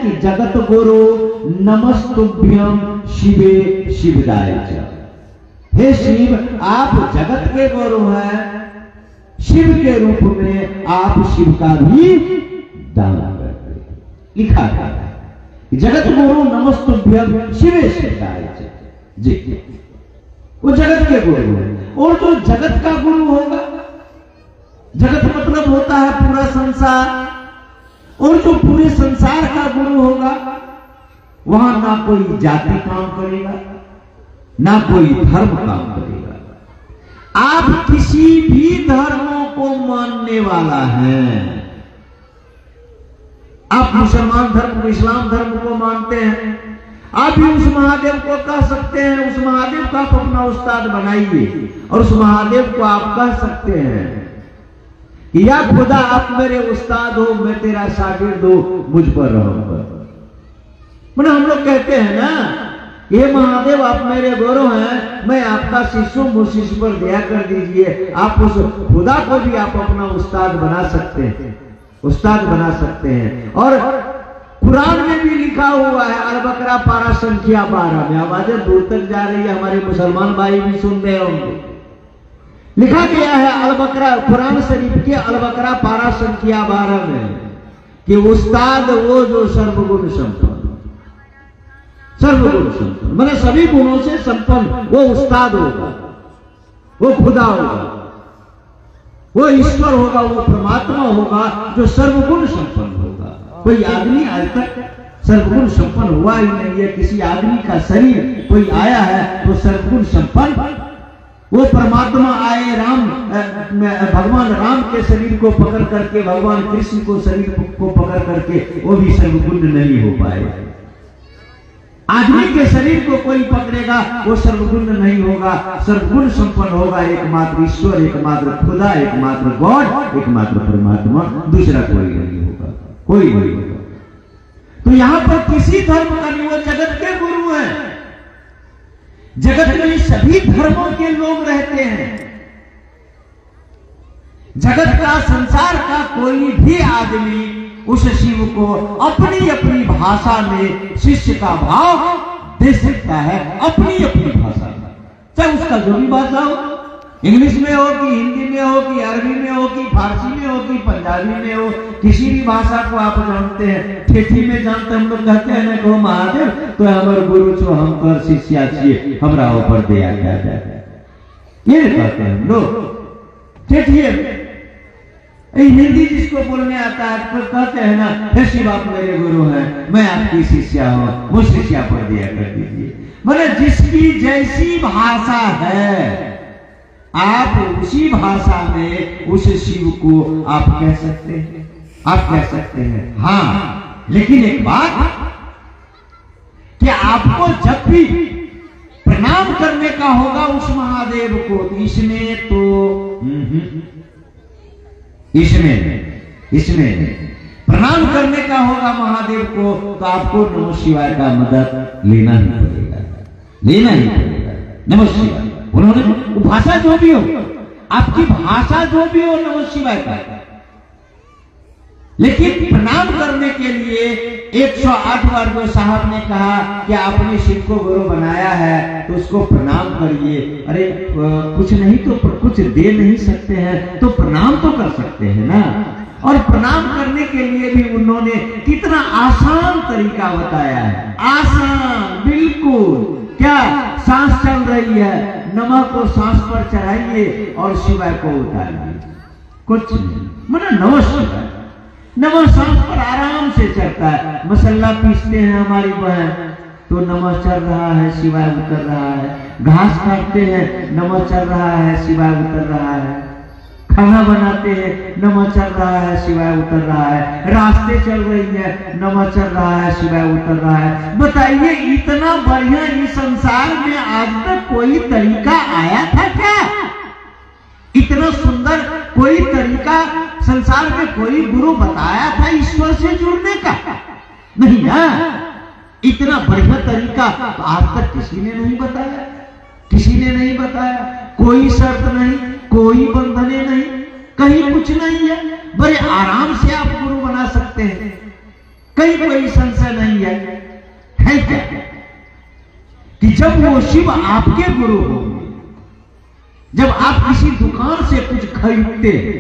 कि जगत गुरु नमस्तुभ्यम शिवे शिवदाय च। हे शिव, आप जगत के गुरु हैं, शिव के रूप में आप शिव का भी दान करते हैं। लिखा है जगत गुरु नमस्तुभ्यम शिवे शिवदाय च। जी, वो जगत के गुरु है। और जो जगत का गुरु होगा, जगत मतलब होता है पूरा संसार, और जो पूरे संसार का गुरु होगा वहां ना कोई जाति काम करेगा, ना कोई धर्म काम करेगा। आप किसी भी धर्मों को मानने वाला है, आप मुसलमान धर्म को, इस्लाम धर्म को मानते हैं, आप भी उस महादेव को कह सकते हैं, उस महादेव का आप अपना उस्ताद बनाइए, और उस महादेव को आप कह सकते हैं कि या खुदा आप मेरे उस्ताद हो, मैं तेरा शागिर्द हो, मुझ पर रहम। मतलब हम लोग कहते हैं ना, ये महादेव आप मेरे गुरु हैं, मैं आपका शिष्य हूं, मुझ शिष्य पर दया कर दीजिए। आप उस खुदा को भी आप अपना उस्ताद बना सकते हैं, उस्ताद बना सकते हैं। और कुरान में भी लिखा हुआ है, अल बकरा पारा संख्या 12 में, आवाजें दूर तक जा रही है, हमारे मुसलमान भाई भी सुन रहे होंगे। लिखा गया है अल बकरा, कुरान शरीफ के अल बकरा पारा संख्या 12 में कि उस्ताद वो जो सर्वगुण संपन्न, सर्वगुण संपन्न मैंने सभी गुणों से संपन्न, वो उस्ताद होगा, वो खुदा होगा, वो ईश्वर होगा, वो परमात्मा होगा जो सर्वगुण संपन्न होगा। कोई आदमी आज तक सर्वगुण संपन्न हुआ ही नहीं है। किसी आदमी का शरीर कोई आया है तो सर्वगुण संपन्न, वो परमात्मा आए, राम भगवान राम के शरीर को पकड़ करके, भगवान कृष्ण को शरीर को पकड़ करके, वो भी सर्वगुण नहीं हो पाए। आदमी के शरीर को कोई पकड़ेगा वो सर्वगुण नहीं होगा, सर्वगुण संपन्न होगा एकमात्र ईश्वर, एकमात्र खुदा, एकमात्र गॉड, एकमात्र परमात्मा, दूसरा कोई नहीं होगा, कोई नहीं होगा। तो यहां पर किसी धर्म का नहीं, वो जगत के गुरु हैं। जगत में सभी धर्मों के लोग रहते हैं। जगत का, संसार का कोई भी आदमी उस शिव को अपनी अपनी भाषा में शिष्य का भाव दे सकता है, अपनी अपनी भाषा में, चाहे उसका जो भी भाषा हो, इंग्लिश में हो कि हिंदी में हो कि अरबी में हो कि फारसी में हो कि पंजाबी में हो, किसी भी भाषा को आप जानते हैं। ठेठी में जानते, हम लोग कहते हैं ना को महादेव तो हमारे गुरु छो, हम पर शिष्या छिए, हमरा ऊपर दया क्या जाए, ये कहते हैं हम लोग ठेठिए में। हिंदी जिसको बोलने आता है तो कहते हैं ना, हे शिव आप मेरे गुरु हैं, मैं आपकी शिष्या हूं, मुझ शिष्या पर दया कर दीजिए। मतलब जिसकी जैसी भाषा है आप उसी भाषा में उस शिव को आप कह सकते हैं, आप कह सकते हैं। हाँ, लेकिन एक बात कि आपको जब भी प्रणाम करने का होगा उस महादेव को, इसमें प्रणाम करने का होगा महादेव को, तो आपको नमः शिवाय का मदद लेना ही पड़ेगा, लेना ही पड़ेगा। नमः शिवाय उन्होंने, भाषा जो भी हो, आपकी भाषा जो भी हो, नमः शिवाय का। लेकिन प्रणाम करने के लिए 108 बार जो साहब ने कहा कि आपने शिव को गुरु बनाया है तो उसको प्रणाम करिए। अरे कुछ नहीं तो कुछ दे नहीं सकते हैं तो प्रणाम तो कर सकते हैं ना। और प्रणाम करने के लिए भी उन्होंने कितना आसान तरीका बताया है, आसान बिल्कुल। क्या सांस चल रही है, नमः को सांस पर चढ़ाइए और शिवाय को उतारिए, कुछ नहीं। मतलब नमः शिवाय, नमः सांस पर आराम से चढ़ता है। मसाला पीसते हैं हमारी बहन तो नमः चल रहा है, शिवाय उतर रहा है। घास काटते हैं, नमः चल रहा है, शिवाय उतर रहा है। खाना बनाते हैं, नमः चल रहा है, शिवाय उतर रहा है। रास्ते चल रही है, नमः चल रहा है, शिवाय उतर रहा है। बताइए इतना बढ़िया इस संसार में आज तक कोई तरीका आया था क्या? इतना सुंदर कोई तरीका संसार में कोई गुरु बताया था ईश्वर से जुड़ने का? नहीं ना। इतना बढ़िया तरीका आज तक किसी ने नहीं बताया, किसी ने नहीं बताया। कोई शर्त नहीं, कोई बंधने नहीं, कहीं कुछ नहीं है। बड़े आराम से आप गुरु बना सकते हैं। कहीं कोई संशय नहीं है क्या कि जब वो शिव आपके गुरु होंगे, जब आप किसी दुकान से कुछ खरीदते हैं,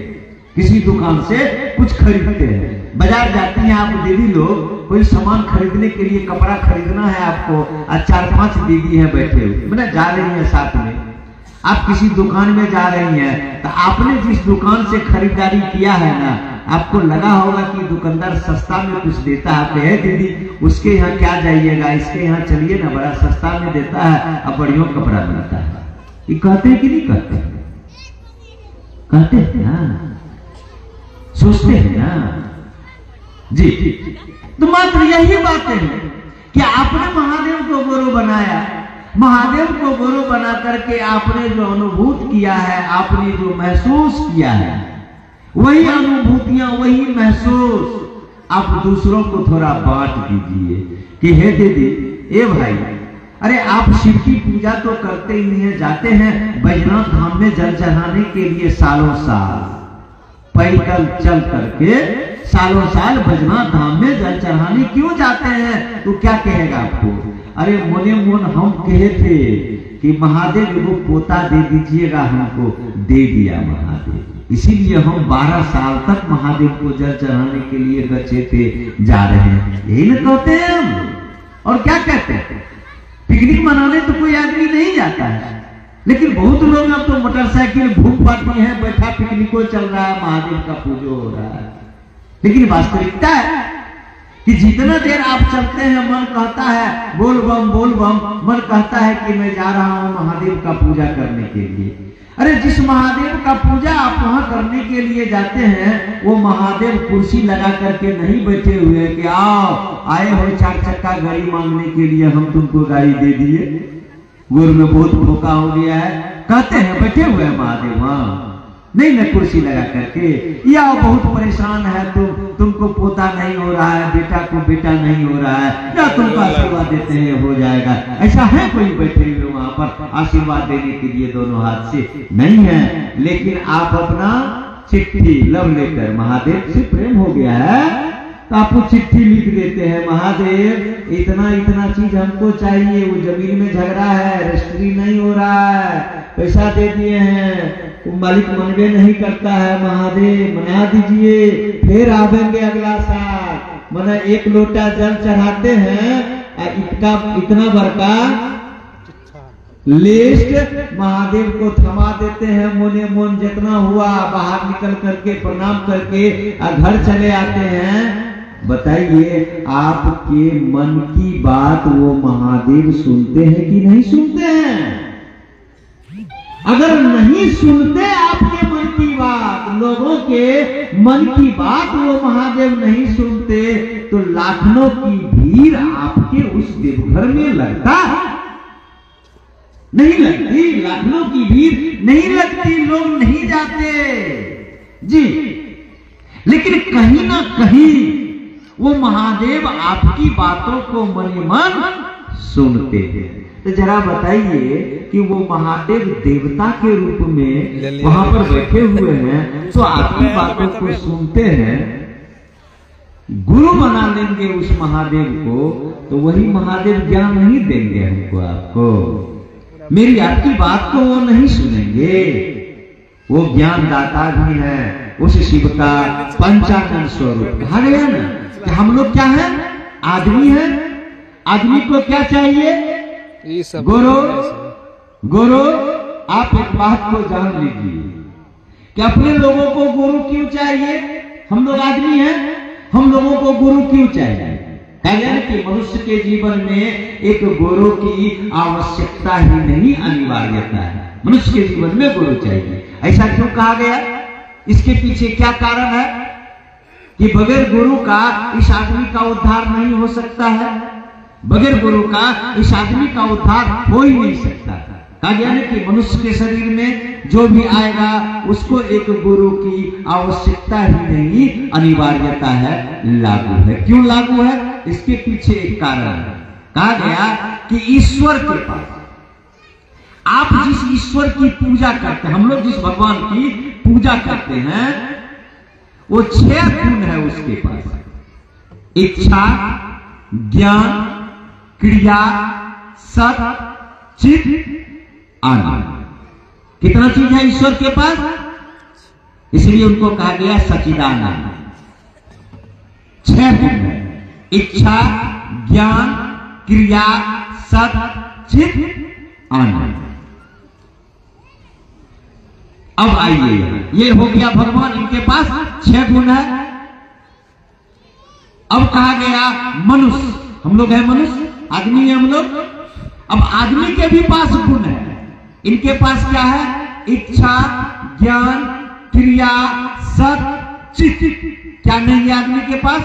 किसी दुकान से कुछ खरीदते हैं, बाजार जाती हैं आप दीदी लोग, कोई सामान खरीदने के लिए, कपड़ा खरीदना है आपको, और 4-5 दीदी हैं बैठे हुए, मैंने जा रही हैं साथ में, आप किसी दुकान में जा रही हैं, तो आपने जिस दुकान से खरीदारी किया है ना, आपको लगा होगा कि दुकानदार सस्ता में कुछ देता है, दीदी उसके यहाँ क्या जाइएगा, इसके यहाँ चलिए ना, बड़ा सस्ता में देता है और बढ़िया कपड़ा मिलता है। ये कहते हैं कि नहीं कहते? कहते हैं ना, सोचते हैं ना जी। तो मात्र यही बातें हैं कि आपने महादेव को गुरु बनाया, महादेव को गुरु बना करके आपने जो अनुभूत किया है, आपने जो महसूस किया है, वही अनुभूतियां, वही महसूस आप दूसरों को थोड़ा बांट दीजिए कि हे दीदी, ए भाई, अरे आप शिव की पूजा तो करते ही नहीं है, जाते हैं बैजनाथ धाम में जल चढ़ाने के लिए सालों साल पैदल चल करके, सालों साल बैजनाथ धाम में जल चढ़ाने क्यों जाते हैं? तो क्या कहेगा आपको? अरे मोने मोन हम कहे थे कि महादेव वो पोता दे दीजिएगा हमको, दे दिया महादेव, इसीलिए हम 12 साल तक महादेव को जल चढ़ाने के लिए गचे थे, जा रहे हैं, यही ना कहते हैं हम। और क्या कहते हैं? पिकनिक मनाने तो कोई आदमी नहीं जाता है, लेकिन बहुत लोग अब तो मोटरसाइकिल घूम पाती है, बैठा पिकनिको चल रहा है, महादेव का पूजो हो रहा है। लेकिन वास्तविकता है कि जितना देर आप चलते हैं, मन कहता है बोल बम, मन कहता है कि मैं जा रहा हूं महादेव का पूजा करने के लिए। अरे जिस महादेव का पूजा आप वहां करने के लिए जाते हैं, वो महादेव कुर्सी लगा करके नहीं बैठे हुए कि आओ आए हो 4 चक्का गाड़ी मांगने के लिए, हम तुमको गाड़ी दे दिए, गुरु में बहुत धोखा हो गया है, कहते हैं बैठे हुए हैं महादेव, हाँ नहीं ना कुर्सी लगा करके, या बहुत परेशान है तुमको पोता नहीं हो रहा है, बेटा को बेटा नहीं हो रहा है, या तुमको आशीर्वाद देते हैं हो जाएगा। ऐसा है कोई बैठे हुए वहां पर आशीर्वाद देने के लिए दोनों हाथ से? नहीं है। लेकिन आप अपना चिट्ठी, लव लेटर, महादेव से प्रेम हो गया है तो आपको चिट्ठी लिख देते हैं, महादेव इतना इतना चीज हमको चाहिए, वो जमीन में झगड़ा है, रजिस्ट्री नहीं हो रहा है, पैसा दे दिए हैं, मालिक मनवे नहीं करता है, महादेव मना दीजिए, फिर आवेंगे अगला साल। मना 1 लोटा जल चढ़ाते हैं, इतना बड़का लिस्ट महादेव को थमा देते हैं, मोने मोन जितना हुआ बाहर निकल करके प्रणाम करके घर चले आते हैं। बताइए आपके मन की बात वो महादेव सुनते हैं कि नहीं सुनते हैं? अगर नहीं सुनते आपके मन की बात, लोगों के मन की बात वो महादेव नहीं सुनते, तो लाखों की भीड़ आपके उस देवघर में लगता नहीं लगती, लाखों की भीड़ नहीं लगती, लोग नहीं जाते जी। लेकिन कहीं ना कहीं वो महादेव आपकी बातों को मन मन सुनते हैं। तो जरा बताइए कि वो महादेव देवता के रूप में वहां पर बैठे हुए हैं, तो आपकी बातों को सुनते हैं, गुरु बना लेंगे उस महादेव को, तो वही महादेव ज्ञान नहीं देंगे हमको, आपको, मेरी आपकी बात को वो नहीं सुनेंगे। वो ज्ञान दाता भी है, उस शिव का पंचानन स्वरूप कहा गया ना कि हम लोग क्या है? आदमी है। आदमी को क्या चाहिए? गुरु। गुरु, आप एक बात को जान लीजिए कि अपने लोगों को गुरु क्यों चाहिए? हम लोग आदमी हैं, हम लोगों को गुरु क्यों चाहिए? कहते कि मनुष्य के जीवन में एक गुरु की आवश्यकता ही नहीं, अनिवार्यता है। मनुष्य के जीवन में गुरु चाहिए। ऐसा क्यों कहा गया? इसके पीछे क्या कारण है कि बगैर गुरु का इस आदमी का उद्धार नहीं हो सकता है, बगैर गुरु का इस आदमी का उद्धार हो ही नहीं सकता। कहा गया है कि मनुष्य के शरीर में जो भी आएगा उसको एक गुरु की आवश्यकता ही नहीं, अनिवार्यता है, लागू है। क्यों लागू है? इसके पीछे एक कारण है। कहा गया कि ईश्वर के पास आप जिस ईश्वर की पूजा करते हैं, हम लोग जिस भगवान की पूजा करते हैं, वो 6 गुण है उसके पास। इच्छा, ज्ञान, क्रिया, सत, चित, आनंद। कितना चीज है ईश्वर के पास? इसलिए उनको कहा गया सच्चिदानंद। 6 गुण है, इच्छा, ज्ञान, क्रिया, सत, चित, आनंद। अब आइए, ये हो गया भगवान, इनके पास 6 गुण है। अब कहा गया मनुष्य, हम लोग है मनुष्य, आदमी है हम लोग। अब आदमी के भी पास गुण है। इनके पास क्या है? इच्छा, ज्ञान, क्रिया, सत, चित। क्या नहीं है आदमी के पास?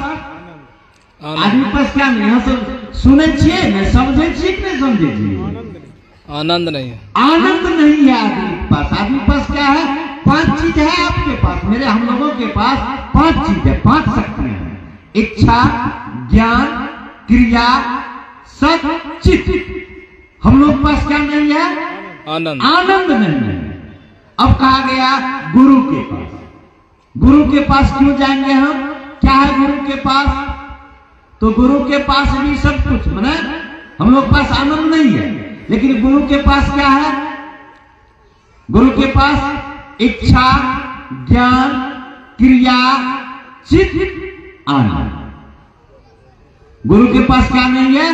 आदमी पास क्या नहीं है? सब सुने छिए न, समझे छिए कि नहीं समझे छिए? आनंद नहीं है। आनंद नहीं है आदमी के पास। आदमी के पास क्या है? 5 चीज है आपके पास, मेरे हम लोगों के पास 5 चीज है, 5 शक्तियां हैं। इच्छा, ज्ञान, क्रिया, सत, चित। हम लोग के पास क्या नहीं है? आनंद। आनंद नहीं है। अब कहा गया गुरु के पास। गुरु के पास क्यों जाएंगे हम? क्या है गुरु के पास? तो गुरु के पास भी सब कुछ, माने हम लोग के पास आनंद नहीं है, लेकिन गुरु के पास क्या है? गुरु के पास इच्छा, ज्ञान, क्रिया, चित, आनंद। गुरु के पास क्या नहीं है?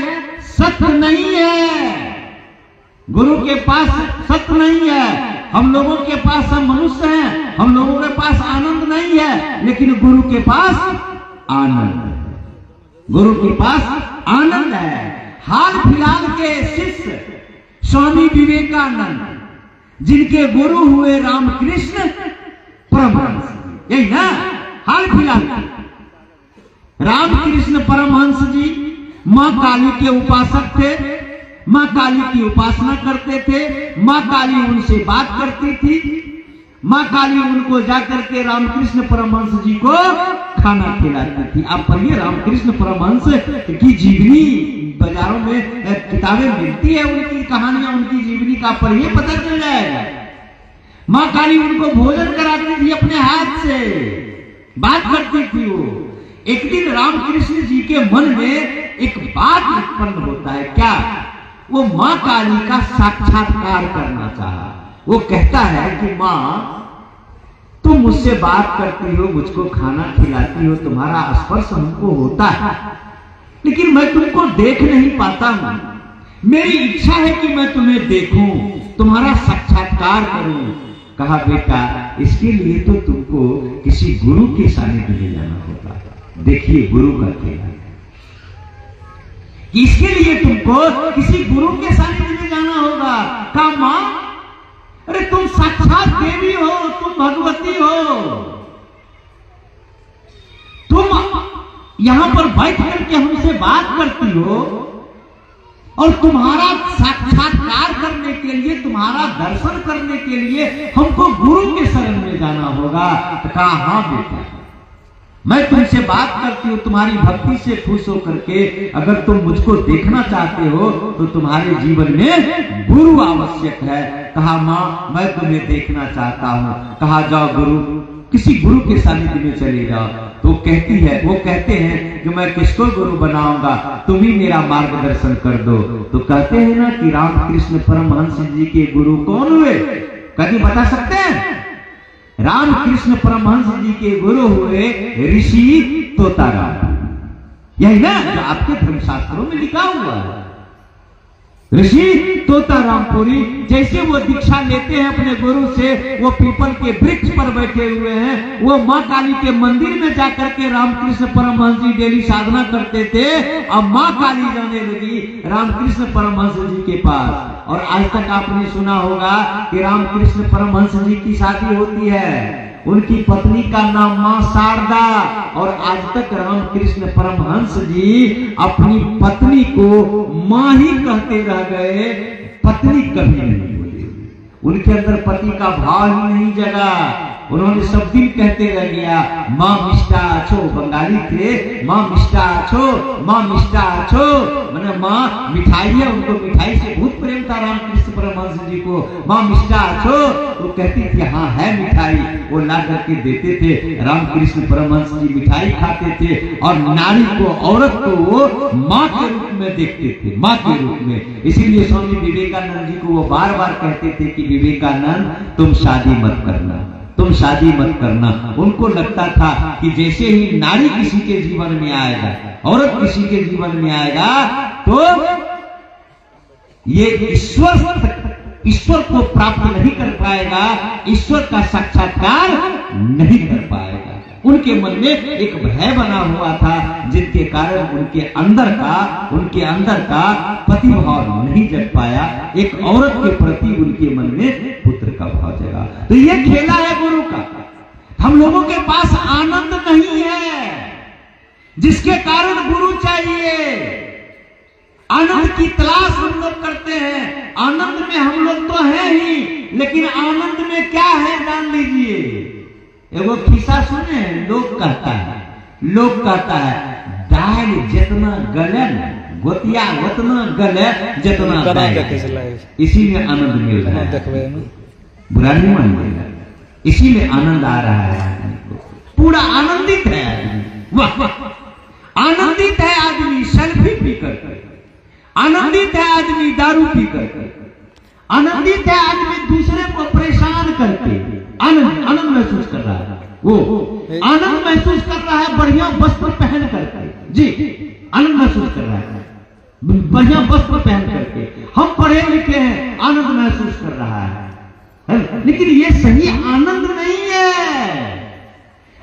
सत्य नहीं है। गुरु के पास सत्य नहीं है। हम लोगों के पास, हम मनुष्य हैं, हम लोगों के पास आनंद नहीं है, लेकिन गुरु के पास आनंद है। गुरु के पास आनंद है। हाल फिलहाल के शिष्य स्वामी विवेकानंद, जिनके गुरु हुए रामकृष्ण परमहंस, यही ना हाल फिलहाल रामकृष्ण परमहंस जी मां काली के उपासक थे। मां काली की उपासना करते थे। मां काली उनसे बात करती थी। मां काली उनको जाकर के रामकृष्ण परमहंस जी को खाना खिलाती थी। आप पढ़िए रामकृष्ण परमहंस की जीवनी, बाजारों में किताबें मिलती है, उनकी कहानियां, उनकी जीवनी का पढ़िए, पता चल जाएगा। मां काली उनको भोजन कराती थी अपने हाथ से, बात करती थी वो। एक दिन रामकृष्ण जी के मन में एक बात उत्पन्न होता है। क्या? वो मां काली का साक्षात्कार करना चाहा। वो कहता है कि मां, तुम मुझसे बात करती हो, मुझको खाना खिलाती हो, तुम्हारा स्पर्श हमको होता है, लेकिन मैं तुमको देख नहीं पाता हूं। मेरी इच्छा है कि मैं तुम्हें देखूं, तुम्हारा साक्षात्कार करूं। कहा बेटा, इसके लिए तो तुमको किसी गुरु के सानिध्य में जाना होगा। देखिए गुरु का खेल, इसके लिए तुमको किसी गुरु के सानिध्य में जाना होगा। कहा मां, अरे तुम साक्षात देवी हो, तुम भगवती हो, तुम यहां पर बैठ करके हमसे बात करती हो, और तुम्हारा साक्षात्कार करने के लिए, तुम्हारा दर्शन करने के लिए हमको गुरु के शरण में जाना होगा। तो कहा हाँ बेटा, मैं तुमसे बात करती हूँ तुम्हारी भक्ति से खुश होकर के। अगर तुम मुझको देखना चाहते हो तो तुम्हारे जीवन में गुरु आवश्यक है। कहा मां, मैं तुम्हें देखना चाहता हूँ। कहा जाओ गुरु, किसी गुरु के सानिध्य में चले जाओ। तो कहती है, वो कहते हैं कि मैं किसको गुरु बनाऊंगा, तुम ही मेरा मार्गदर्शन कर दो। तो कहते हैं ना कि रामकृष्ण परमहंस जी के गुरु कौन हुए? कभी बता सकते हैं? रामकृष्ण परमहंस जी के गुरु हुए ऋषि तोताराम। यही ना जो आपके धर्मशास्त्रों में लिखा हुआ है। ऋषि तोतारामपुरी, जैसे वो दीक्षा लेते हैं अपने गुरु से, वो पीपल के वृक्ष पर बैठे हुए हैं। वो मां काली के मंदिर में जाकर के रामकृष्ण परमहंस जी डेली साधना करते थे। अब मां काली जाने लगी रामकृष्ण परमहंस जी के पास। और आज तक आपने सुना होगा कि रामकृष्ण परमहंस जी की शादी होती है, उनकी पत्नी का नाम मां शारदा। और आज तक रामकृष्ण परमहंस जी अपनी पत्नी को मां ही कहते रह गए, पत्नी कभी नहीं बोले। उनके अंदर पति का भाव ही नहीं जगा। उन्होंने सब दिन कहते रह गया, मां मिष्टा छो। बंगाली थे, मां मिष्टा छो, मां मिष्टा छो, मैंने मां मिठाई है। उनको मिठाई से बहुत प्रेम था रामकृष्ण परमहंस जी को, माँ मिष्टा छो, वो कहती थी हाँ है मिठाई, वो ला करके देते थे। रामकृष्ण परमहंस जी मिठाई खाते थे और नारी को, औरत को वो माँ के रूप में देखते थे, माँ के रूप में। इसीलिए स्वामी विवेकानंद जी को वो बार बार कहते थे कि विवेकानंद तुम शादी मत करना, तुम शादी मत करना। उनको लगता था कि जैसे ही नारी किसी के जीवन में आएगा, औरत किसी के जीवन में आएगा, तो ये ईश्वर को प्राप्त नहीं कर पाएगा, ईश्वर का साक्षात्कार नहीं कर पाएगा। उनके मन में एक भय बना हुआ था, जिनके कारण उनके अंदर का प्रतिभाव नहीं जग पाया। एक औरत के प्रति उनके मन में पुत्र का भाव जगा। तो ये खेला है गुरु का। हम लोगों के पास आनंद नहीं है, जिसके कारण गुरु चाहिए। आनंद की तलाश हम लोग करते हैं। आनंद में हम लोग तो हैं ही, लेकिन आनंद में क्या है जान लीजिए। एगो किस्सा सुने, लोग कहता है दाल जितना गले गोतिया उतना गले जितना दाल, इसी में आनंद मिल रहा है। बुरा नहीं मानिएगा, इसी में आनंद आ रहा है। पूरा आनंदित है आदमी, वाह आनंदित है आदमी सेल्फी पी करके, आनंदित है आदमी दारू पी करके, आनंदित है आदमी दूसरे को परेशान करके। आनंद महसूस कर रहा है, वो आनंद महसूस कर रहा है बढ़िया वस्त्र पहन करके। जी आनंद महसूस कर रहा है बढ़िया वस्त्र पहन करके। हम पढ़े लिखे हैं, आनंद महसूस कर रहा है, लेकिन ये सही आनंद नहीं है।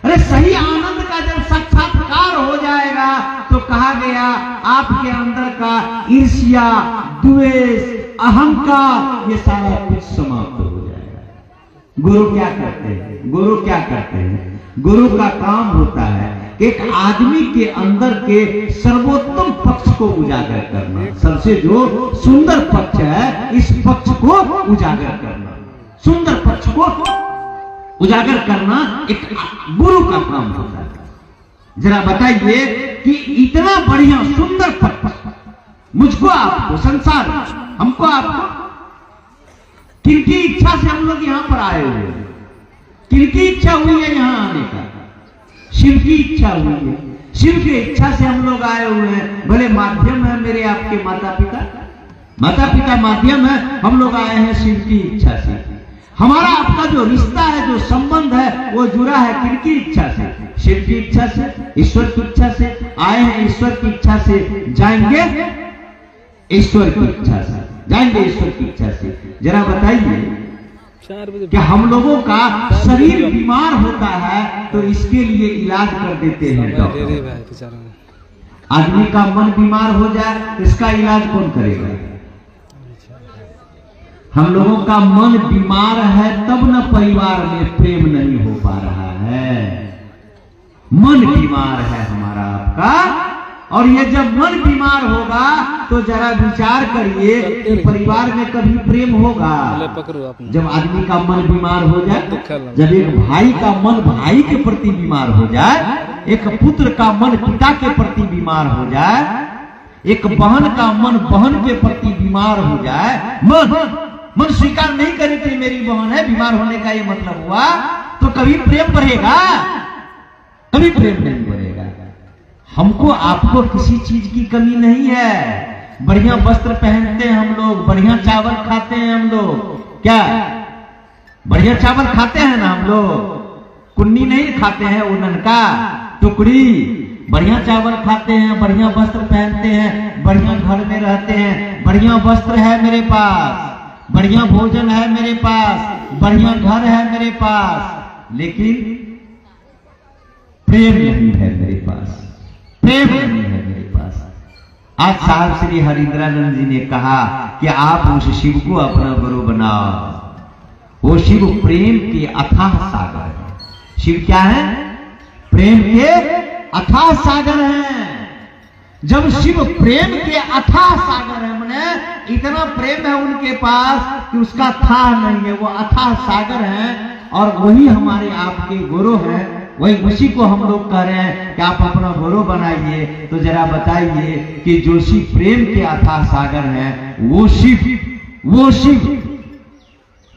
अरे सही आनंद का जब साक्षात्कार हो जाएगा तो कहा गया आपके अंदर का ईर्ष्या, द्वेष, अहंकार, ये सारा कुछ समाप्त हो जाएगा। गुरु क्या करते हैं? गुरु का काम होता है कि एक आदमी के अंदर के सर्वोत्तम पक्ष को उजागर करना। सबसे जो सुंदर पक्ष है, इस पक्ष को उजागर करना, सुंदर पक्ष को उजागर करना एक गुरु का काम होता है। जरा बताइए कि इतना बढ़िया सुंदर पक्ष मुझको, आपको, संसार हमको, आपको, किनकी इच्छा से हम लोग यहां पर आए हुए हैं? किनकी इच्छा हुई है यहां आने का? शिव की इच्छा हुई है। शिव की इच्छा से हम लोग आए हुए हैं। भले माध्यम है मेरे आपके माता पिता माध्यम है, हम लोग आए हैं शिव की इच्छा से। हमारा आपका जो रिश्ता है, जो संबंध है, वो जुड़ा है किनकी इच्छा से? शिव की इच्छा से, ईश्वर की इच्छा से। आए हैं ईश्वर की इच्छा से, जाएंगे ईश्वर की इच्छा से, जाएंगे ईश्वर की इच्छा से। जरा बताइए कि हम लोगों का शरीर बीमार होता है तो इसके लिए इलाज कर देते हैं डॉक्टर। आदमी का मन बीमार हो जाए, इसका इलाज कौन करेगा? हम लोगों का मन बीमार है, तब न परिवार में प्रेम नहीं हो पा रहा है। मन बीमार है हमारा आपका, और ये जब मन बीमार होगा तो जरा विचार करिए कि परिवार में कभी प्रेम होगा? जब आदमी का मन बीमार हो जाए, जब एक भाई का मन भाई के प्रति बीमार हो जाए, एक पुत्र का मन पिता के प्रति बीमार हो जाए, एक बहन का मन बहन के प्रति बीमार हो जाए, मन स्वीकार नहीं करे कि मेरी बहन है, बीमार होने का ये मतलब हुआ, तो कभी प्रेम बढ़ेगा? कभी प्रेम नहीं बढ़ेगा। हमको आपको किसी चीज की कमी नहीं है। बढ़िया वस्त्र पहनते हैं हम लोग, बढ़िया चावल खाते हैं हम लोग। क्या बढ़िया चावल खाते हैं ना हम लोग? कुन्नी नहीं खाते हैं, उनन का टुकड़ी। बढ़िया चावल खाते हैं, बढ़िया वस्त्र पहनते हैं, बढ़िया घर में रहते हैं, बढ़िया वस्त्र है मेरे पास, बढ़िया भोजन है मेरे पास, बढ़िया घर है मेरे पास, लेकिन प्रेम नहीं है मेरे पास, प्रेम नहीं है मेरे पास। आज साहब श्री हरिंद्रानंद जी ने कहा कि आप उस शिव को अपना गुरु बनाओ। वो शिव प्रेम के अथाह सागर है। शिव क्या है? प्रेम के अथाह सागर है। जब शिव प्रेम के अथाह सागर है, मैंने इतना प्रेम है उनके पास कि उसका था नहीं है, वो अथाह सागर है, और वही हमारे आपके गुरु हैं। वही उसी को हम लोग कह रहे हैं कि आप अपना गुरु बनाइए। तो जरा बताइए कि जो शिव प्रेम के अथाह सागर है, वो शिव वो शिव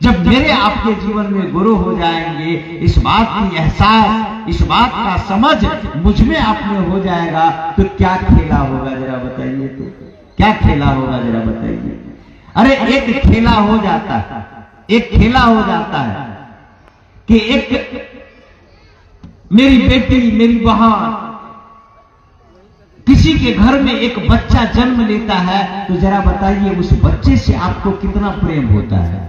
जब मेरे आपके जीवन में गुरु हो जाएंगे, इस बात की एहसास, इस बात का समझ मुझ में आप में हो जाएगा, तो क्या खेला होगा जरा बताइए। तो क्या खेला होगा जरा बताइए। अरे एक खेला हो जाता है, एक खेला हो जाता है कि एक मेरी बेटी, मेरी बहन, किसी के घर में एक बच्चा जन्म लेता है, तो जरा बताइए उस बच्चे से आपको कितना प्रेम होता है।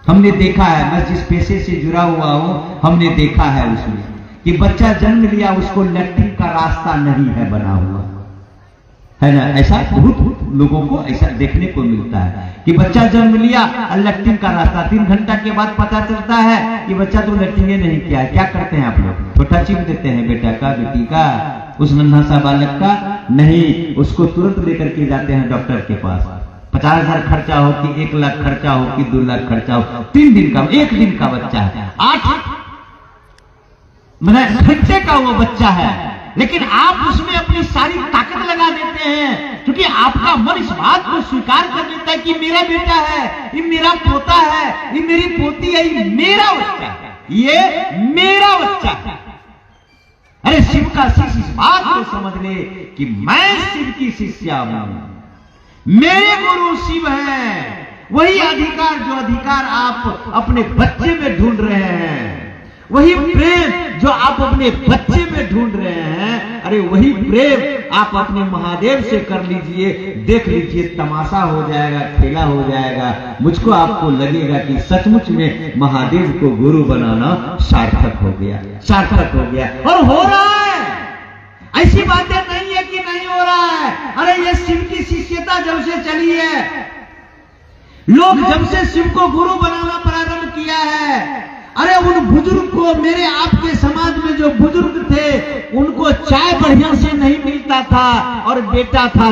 हमने देखा है, मैं जिस पेशे से जुड़ा हुआ हूं, हमने देखा है उसमें कि बच्चा जन्म लिया, उसको लैट्रिन का रास्ता नहीं है बना हुआ, है ना। ऐसा बहुत लोगों को ऐसा देखने को मिलता है कि बच्चा जन्म लिया और लैट्रिन का रास्ता, 3 घंटा के बाद पता चलता है कि बच्चा तो लैट्रिन नहीं किया। क्या करते हैं आप लोग? छोटा चिप देते हैं बेटा का, बेटी का, उस नन्हा सा बालक का नहीं, उसको तुरंत लेकर के जाते हैं डॉक्टर के पास। 50,000 खर्चा हो कि 1 लाख खर्चा हो कि 2 लाख खर्चा हो, 3 दिन का, 1 दिन का बच्चा है, 8 घंटे का वो बच्चा है, लेकिन आप उसमें अपनी सारी ताकत लगा देते हैं, क्योंकि आपका मन इस बात को स्वीकार कर लेता है कि मेरा बेटा है, ये मेरा पोता है, ये मेरी पोती है, ये मेरा बच्चा है, ये मेरा बच्चा है। अरे शिव का शिष्य इस बात को समझ ले कि मैं शिव की शिष्या हूं, मेरे गुरु शिव हैं। वही अधिकार जो अधिकार आप अपने बच्चे में ढूंढ रहे हैं, वही प्रेम जो आप अपने बच्चे में ढूंढ रहे हैं, अरे वही प्रेम आप अपने महादेव से कर लीजिए। देख लीजिए, तमाशा हो जाएगा, खेला हो जाएगा। मुझको आपको लगेगा कि सचमुच में महादेव को गुरु बनाना सार्थक हो गया, सार्थक हो गया। और हो रहा है, ऐसी बातें नहीं है कि नहीं हो रहा है। अरे ये शिव की शिष्यता जब से चली है, लोग जब से शिव को गुरु बनाना प्रारंभ किया है, अरे उन बुजुर्ग को, मेरे आपके समाज में जो बुजुर्ग थे, उनको चाय बढ़िया से नहीं मिलता था और बेटा था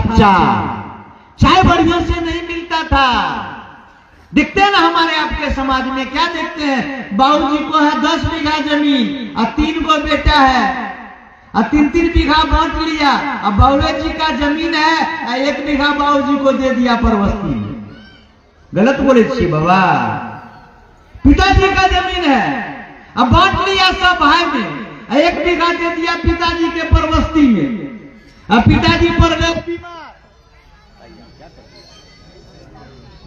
चाय बढ़िया से नहीं मिलता था। देखते हैं ना हमारे आपके समाज में, क्या देखते हैं? बाबूजी को है 10 बीघा जमीन और 3 को बेटा है और 3-3 बीघा बांट लिया। अब बाबूजी जी का जमीन है, 1 बीघा बाबूजी को दे दिया परवस्ती में। गलत बोले छी बाबा। पिताजी का जमीन है, अब बांट लिया सब भाई में, 1 बीघा दे दिया पिताजी के परवस्ती में। अब पिताजी पर गए बीमार,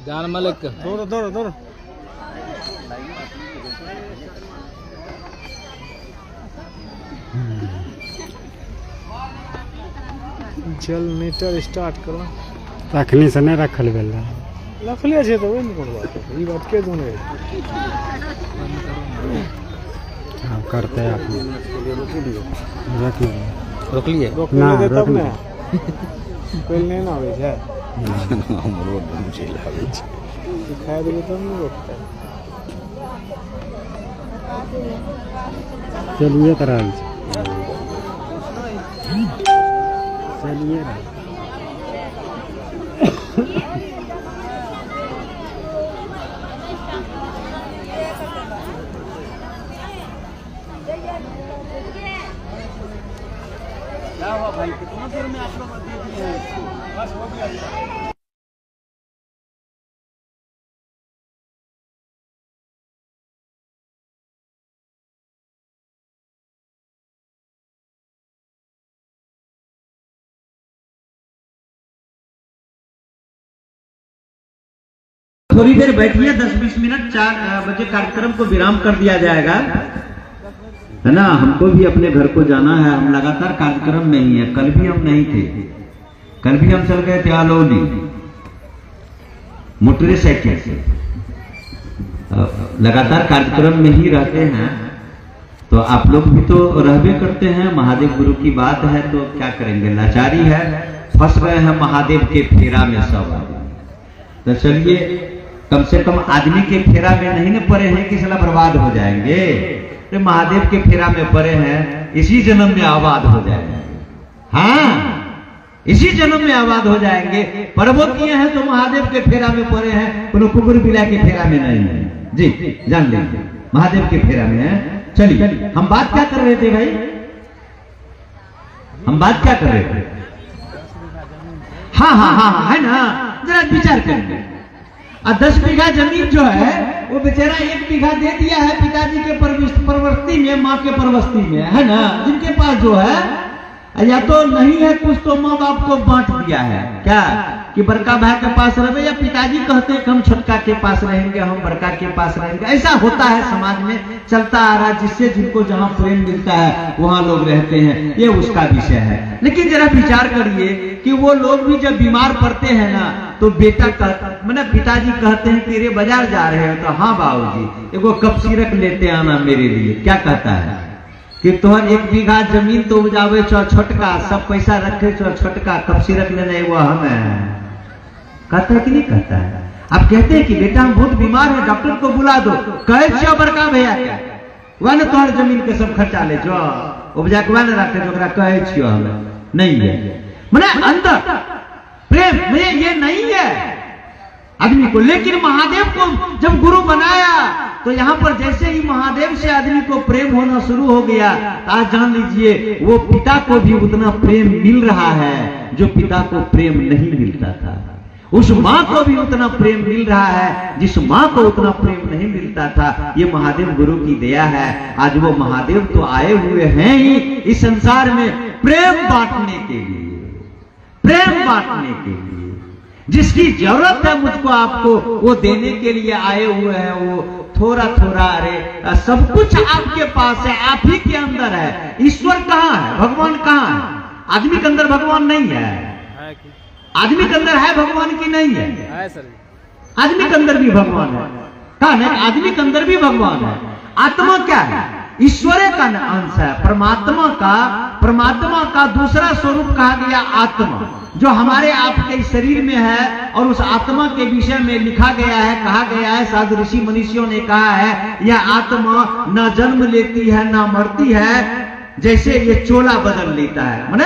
जान मलिक दौड़ चल मीटर स्टार्ट करो। तखनी से नहीं रखल भेल रख लिया छे, तो वही नहीं कोनो बात है, ई बात के दोनों हाँ करते हैं आप रोक लिए ना तब ना कोई नहीं ना आवे छै, हमरो चल आवे छै, दिखाई देबे तब नहीं रोकता। चलिए तरह चलिए क्या हुआ भाई, कितना देर में आप लोग दे दिए हैं? बस हो गया। थोड़ी देर बैठिए, 10-20 मिनट, 4 बजे कार्यक्रम को विराम कर दिया जाएगा, है ना। हमको भी अपने घर को जाना है, हम लगातार कार्यक्रम में ही है। कल भी हम नहीं थे, कल भी हम चल गए थे आलोली मोटरसाइकिल से। लगातार कार्यक्रम में ही रहते हैं, तो आप लोग भी तो रहबे करते हैं। महादेव गुरु की बात है तो क्या करेंगे, लाचारी है, फंस गए हैं महादेव के फेरा में सब आदमी। तो चलिए, कम से कम आदमी के फेरा में नहीं न पड़े हैं कि साला बर्बाद हो जाएंगे। तो महादेव के फेरा में पड़े हैं, इसी जन्म में आबाद हो जाएंगे। हाँ, इसी जन्म में आबाद हो जाएंगे। पर्वो किए हैं तो महादेव के फेरा में पड़े हैं, कोनो कुकुर बिला के फेरा में नहीं है। जी जान लीजिए, महादेव के फेरा में है। चलिए, हम बात क्या कर रहे थे भाई, हम बात क्या कर रहे थे? हाँ हाँ हाँ, है ना, जरा विचार करेंगे। और 10 बीघा जमीन जो है वो बेचारा 1 बीघा दे दिया है पिताजी के परवस्ती में, माँ के परवस्ती में, है ना, जिनके पास जो है या तो नहीं है कुछ तो माँ बाप को बांट दिया है क्या कि बड़का भाई के पास रहे, या पिताजी कहते हैं हम छोटका के पास रहेंगे, हम बड़का के पास रहेंगे। ऐसा होता है समाज में, चलता आ रहा है, जिससे जिनको जहाँ प्रेम मिलता है वहां लोग रहते हैं, ये उसका विषय है। लेकिन जरा विचार करिए कि वो लोग भी जब बीमार पड़ते हैं ना तो बेटा मतलब पिताजी कहते हैं कि रे बाजार जा रहे हो, तो हाँ बाबूजी एगो कप सिरक लेते आना मेरे लिए। क्या कहता है कि तोहर 1 बीघा जमीन तो उपजावे छो छोटका, सब पैसा रखे छो छोटका, कप सिरक लेने वो हमें कहता है कि नहीं कहता है। आप कहते हैं कि बेटा हम बहुत बीमार है, डॉक्टर को बुला दो, कहे छो बड़का भैया क्या वह न तोहर जमीन के सब खर्चा ले जो उपजा के न रखे जो कहे छियो हमें नहीं है। मने अंदर प्रेम में ये नहीं है आदमी को। लेकिन महादेव को जब गुरु बनाया तो यहाँ पर जैसे ही महादेव से आदमी को प्रेम होना शुरू हो गया, आज जान लीजिए वो पिता को भी उतना प्रेम मिल रहा है जो पिता को प्रेम नहीं मिलता था। उस माँ को भी उतना प्रेम मिल रहा है जिस माँ को उतना प्रेम नहीं मिलता था। ये महादेव गुरु की दया है। आज वो महादेव तो आए हुए हैं ही इस संसार में प्रेम बांटने के लिए, प्रेम बांटने के लिए। जिसकी जरूरत है मुझको आपको वो देने के लिए आए हुए हैं। वो थोड़ा थोड़ा अरे सब कुछ आपके पास है, आप ही के अंदर है। ईश्वर कहाँ है, भगवान कहाँ है? आदमी के अंदर भगवान नहीं है। आदमी के अंदर है भगवान की नहीं है? आदमी के अंदर भी भगवान है। कहा नहीं, आदमी के अंदर भी भगवान है। आत्मा क्या है? ईश्वर का अंश है। परमात्मा का दूसरा स्वरूप कहा गया आत्मा, जो हमारे आपके शरीर में है। और उस आत्मा के विषय में लिखा गया है, कहा गया है, साधु ऋषि मनीषियों ने कहा है, यह आत्मा न जन्म लेती है न मरती है, जैसे ये चोला बदल लेता है। माने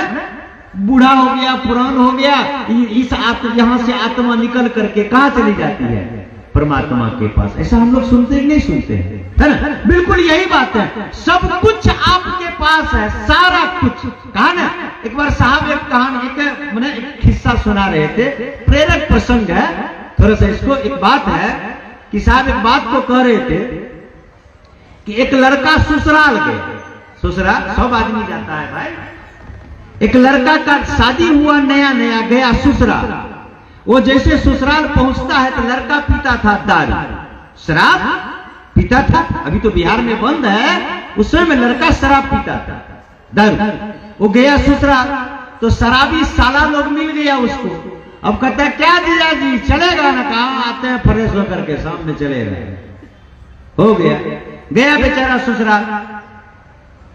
बूढ़ा हो गया, पुरान हो गया, इस यहाँ से आत्मा निकल करके कहाँ चली जाती है? परमात्मा के पास। ऐसा हम लोग सुनते ही नहीं सुनते हैं, है ना? बिल्कुल यही बात है। सब कुछ आपके पास है, सारा कुछ। कहा ना, एक बार साहब एक कहानी मैंने एक किस्सा सुना रहे थे, प्रेरक प्रसंग है थोड़ा सा। इसको एक बात है कि साहब एक बात को कह रहे थे कि एक लड़का ससुराल गए। ससुराल सब आदमी जाता है भाई। एक लड़का का शादी हुआ, नया नया गया ससुराल। वो जैसे ससुराल पहुंचता है तो लड़का पीता था दारू, शराब पीता था। अभी तो बिहार में बंद है, उस समय लड़का शराब पीता था, दारू। वो गया ससुराल तो शराबी साला लोग मिल गया उसको। अब कहता है क्या जीजा जी चलेगा ना? कहा आते हैं फ्रेश होकर के सामने चले गए। हो गया, गया बेचारा ससुराल।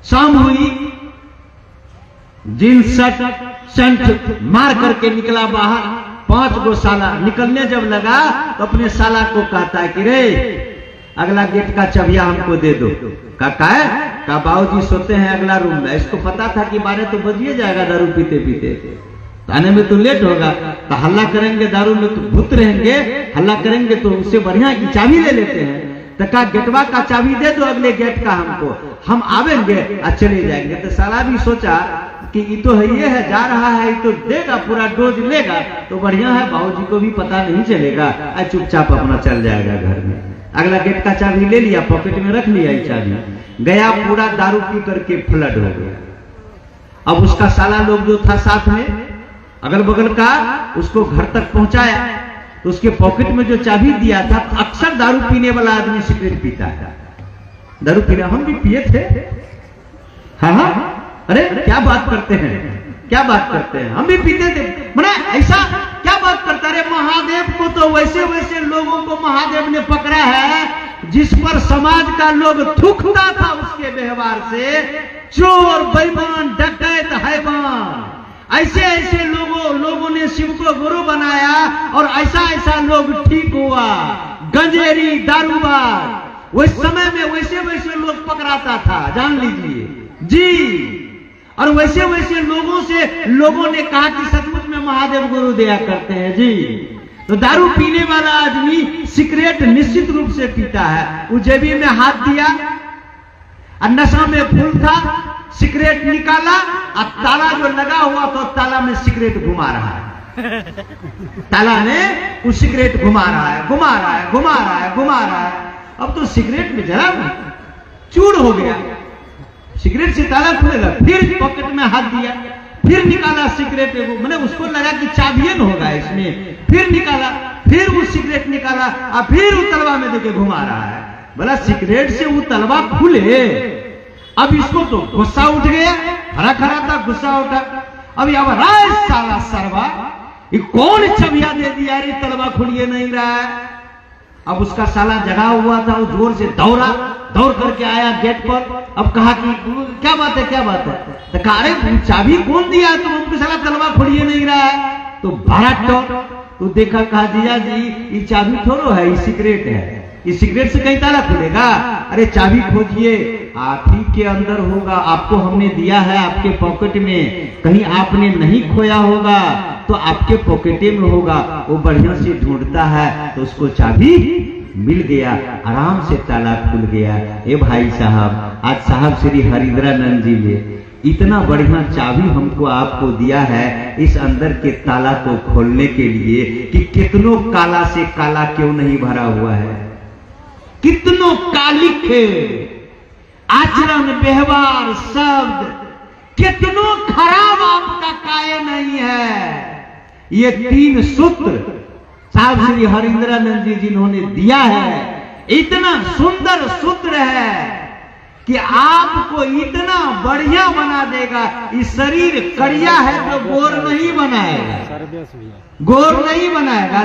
शाम हुई, जींस शर्ट मार करके निकला बाहर। 5 गो साला निकलने जब लगा तो अपने साला को कहता है कि रे अगला गेट का चाबिया हमको दे दो। का है? का बाबूजी सोते हैं अगला रूम में। इसको पता था कि 12 तो बजिए जाएगा दारू पीते पीते, आने में तो लेट होगा। तो हल्ला करेंगे, दारू में तो भूत रहेंगे, हल्ला करेंगे तो उससे बढ़िया की चाबी ले लेते हैं। तो का गेटवा का चाबी दे दो अगले गेट का हमको, हम आवेंगे और चले जाएंगे। तो साला भी सोचा कि ये तो है, ये है, जा रहा है, ये तो देगा, पूरा डोज लेगा तो बढ़िया है, बाबूजी को भी पता नहीं चलेगा, चुपचाप अपना चल जाएगा घर में। अगला गेट का चाबी ले लिया, पॉकेट में रख लिया, ये चाबी गया, पूरा दारू पी करके फ्लड हो गया। अब उसका साला लोग जो था साथ में अगल बगल का, उसको घर तक पहुंचाया तो उसके पॉकेट में जो चाबी दिया था, अक्सर दारू पीने वाला आदमी सिगरेट पीता है। दारू पीना हम भी पिए थे। हाँ, अरे क्या बात करते हैं, क्या बात करते हैं, हम भी पीते थे। मैंने ऐसा क्या बात करता है? महादेव को तो वैसे वैसे लोगों को महादेव ने पकड़ा है जिस पर समाज का लोग थूकता था उसके व्यवहार से। चोर, बेईमान, डकैत, हैवान, ऐसे ऐसे लोगों ने शिव को गुरु बनाया और ऐसा ऐसा लोग ठीक हुआ। गंजेरी, दारूबाज, उस समय में वैसे वैसे लोग पकड़ाता था, जान लीजिए जी। और वैसे वैसे लोगों से लोगों ने कहा कि सचमुच में महादेव गुरु दया करते हैं जी। तो दारू पीने वाला आदमी सिगरेट निश्चित रूप से पीता है। वो जेबी में हाथ दिया और नशा में फूल था, सिगरेट निकाला और ताला जो लगा हुआ तो ताला में सिगरेट घुमा रहा है। ताला में उस सिगरेट घुमा रहा है, घुमा रहा है, घुमा रहा है, घुमा रहा है। अब तो सिगरेट में जरा चूड़ हो गया, सिगरेट से ताला खुलेगा। फिर पॉकेट में हाथ दिया, फिर निकाला सिगरेट, मैंने उसको लगा कि चाबियन होगा इसमें, फिर निकाला, फिर वो सिगरेट निकाला और फिर वो तलवा में देके घुमा रहा है। बोला सिगरेट से वो तलवा खुले। अब इसको तो गुस्सा उठ गया, हरा खरा था, गुस्सा उठा। अब अब राय साला सरवा, ये कौन छबिया दे दिया रे, तलवा खुलिए नहीं रहा है। अब उसका साला जगा हुआ था, वो जोर से दौड़ा, दौड़ करके आया गेट पर। अब कहा कि क्या बात है, क्या बात है? तो कहा अरे चाबी कौन दिया, तुम हमको साला तलवा खुलिए नहीं रहा है। तो भारत तो देखा, कहा जिया जी ये चाबी थोड़ो है, ये सिगरेट है, इस सिगरेट से कहीं ताला खुलेगा? अरे चाबी खोजिए, आप ही के अंदर होगा, आपको हमने दिया है आपके पॉकेट में, कहीं आपने नहीं खोया होगा तो आपके पॉकेटे में होगा। वो बढ़िया से ढूंढता है तो उसको चाबी मिल गया, आराम से ताला खुल गया। ए भाई साहब, आज साहब श्री हरिंद्रानंद जी ने इतना बढ़िया चाबी हमको आपको दिया है इस अंदर के ताला को खोलने के लिए कि कितनों काला से काला क्यों नहीं भरा हुआ है, कितनों कालिक आचरण, व्यवहार, शब्द, कितनों खराब आपका काय नहीं है। ये 3 सूत्र साहब श्री हरिंद्रानंद जी जिन्होंने दिया है, इतना सुंदर सूत्र है कि आपको इतना बढ़िया बना देगा। इस शरीर करिया है तो गोर नहीं बनाएगा, गोर नहीं बनाएगा,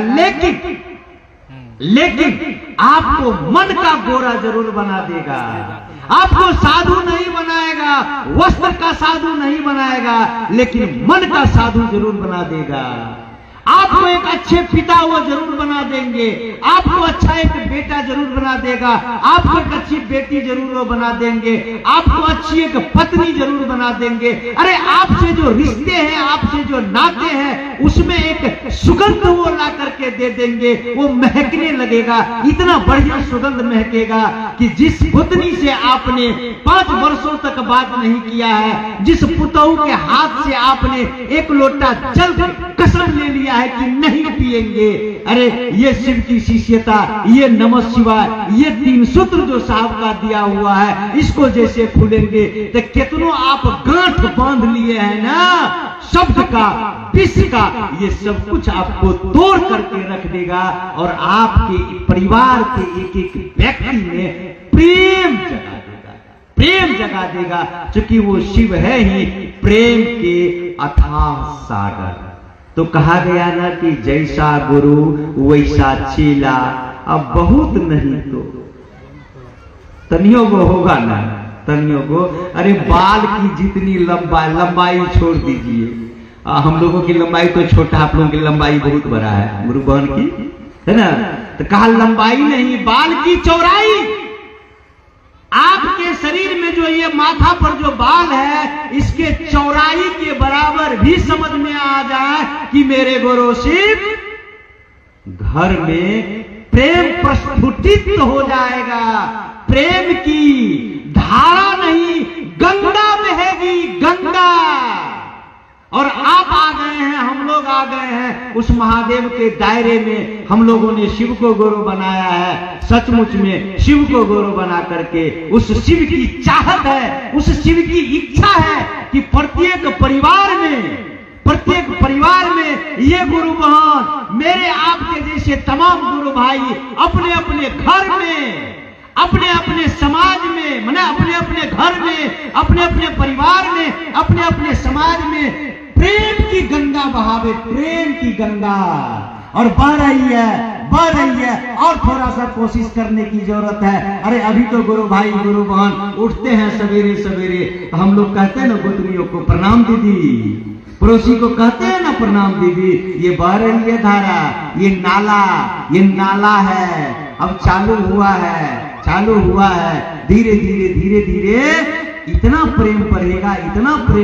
लेकिन आपको मन का गोरा जरूर बना देगा। आपको साधु नहीं बनाएगा, वस्त्र का साधु नहीं बनाएगा, लेकिन मन का साधु जरूर बना देगा। आपको एक अच्छे पिता वो जरूर बना देंगे, आपको अच्छा एक बेटा जरूर बना देगा, आपको एक अच्छी बेटी जरूर वो बना देंगे, आपको अच्छी एक पत्नी जरूर बना देंगे। अरे आपसे जो रिश्ते हैं, आपसे जो नाते हैं, उसमें एक सुगंध वो ला करके दे देंगे, वो महकने लगेगा, इतना बढ़िया सुगंध महकेगा कि जिस पुतनी से आपने 5 वर्षों तक बात नहीं किया है, जिस पुतहू के हाथ से आपने 1 लोटा जल कसम ले लिया है कि नहीं पिएंगे, अरे ये शिव की शिष्यता, ये नमः शिवाय, ये 3 सूत्र जो साहब का दिया हुआ है, इसको जैसे खुलेंगे तो कितनों आप गांठ बांध लिए हैं ना, शब्द का, विष का, ये सब कुछ आपको तोड़ करके रख देगा और आपके परिवार के एक एक व्यक्ति में प्रेम जगा देगा, प्रेम जगा देगा, क्योंकि वो शिव है ही प्रेम के अथाह सागर। तो कहा गया ना कि जैसा गुरु वैसा चेला। अब बहुत नहीं तो तनियों को होगा ना, तनियों को। अरे बाल की जितनी लंबाई छोड़ दीजिए, हम लोगों की लंबाई तो छोटा, आप लोगों की लंबाई बहुत बड़ा है, गुरु बहन की है ना। तो कहा लंबाई नहीं, बाल की चौड़ाई। आपके शरीर में जो ये माथा पर जो बाल है, इसके चौड़ाई के बराबर भी समझ में आ जाए कि मेरे गुरु शिव, घर में प्रेम प्रस्फुटित हो जाएगा। प्रेम की धारा नहीं, गंगा बहेगी, गंगा। और आप आ गए हैं, हम लोग आ गए हैं उस महादेव के दायरे में। हम लोगों ने शिव को गुरु बनाया है, सचमुच में शिव को गुरु बना करके उस शिव की चाहत है, उस शिव की इच्छा है कि प्रत्येक परिवार में ये गुरु बहन, मेरे आपके जैसे तमाम गुरु भाई अपने अपने घर में, अपने अपने समाज में, माने अपने अपने घर में, अपने अपने परिवार में, अपने अपने समाज में प्रेम की गंगा बहावे, प्रेम की गंगा। और बह रही है और थोड़ा सा कोशिश करने की जरूरत है। अरे अभी तो गुरु भाई गुरु बहन उठते हैं सवेरे सवेरे, तो हम लोग कहते हैं ना गोतनियों को प्रणाम दीदी, पड़ोसी को कहते हैं ना प्रणाम दीदी। ये बह रही है धारा, ये नाला है, अब चालू हुआ है, धीरे धीरे इतना प्रेम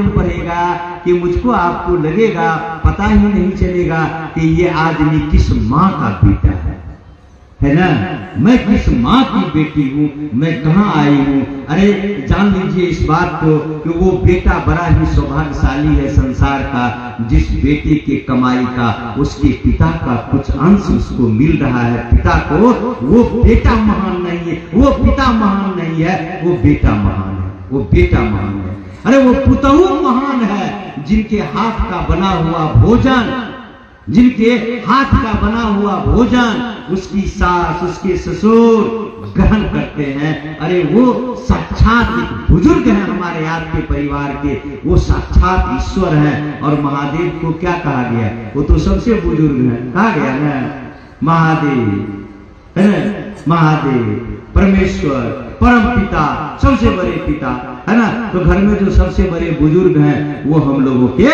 बढ़ेगा कि मुझको आपको लगेगा, पता ही नहीं चलेगा कि ये आदमी किस माँ का बेटा है ना, मैं किस माँ की बेटी हूँ, मैं कहाँ आई हूँ। अरे जान लीजिए इस बात को कि वो बेटा बड़ा ही सौभाग्यशाली है संसार का, जिस बेटे के कमाई का उसके पिता का कुछ अंश उसको मिल रहा है। पिता को वो बेटा महान नहीं है, वो पिता महान नहीं है, वो बेटा महान है, वो बेटा महान है। अरे वो पुतहु महान है जिनके हाथ का बना हुआ भोजन, जिनके हाथ का बना हुआ भोजन उसकी सास उसके ससुर ग्रहण करते हैं। अरे वो साक्षात एक बुजुर्ग हैं हमारे आपके परिवार के, वो साक्षात ईश्वर हैं। और महादेव को क्या कहा गया, वो तो सबसे बुजुर्ग है, कहा गया ना महादेव, है ना, महादेव परमेश्वर परम पिता सबसे बड़े पिता, है ना। तो घर में जो सबसे बड़े बुजुर्ग हैं वो हम लोगों के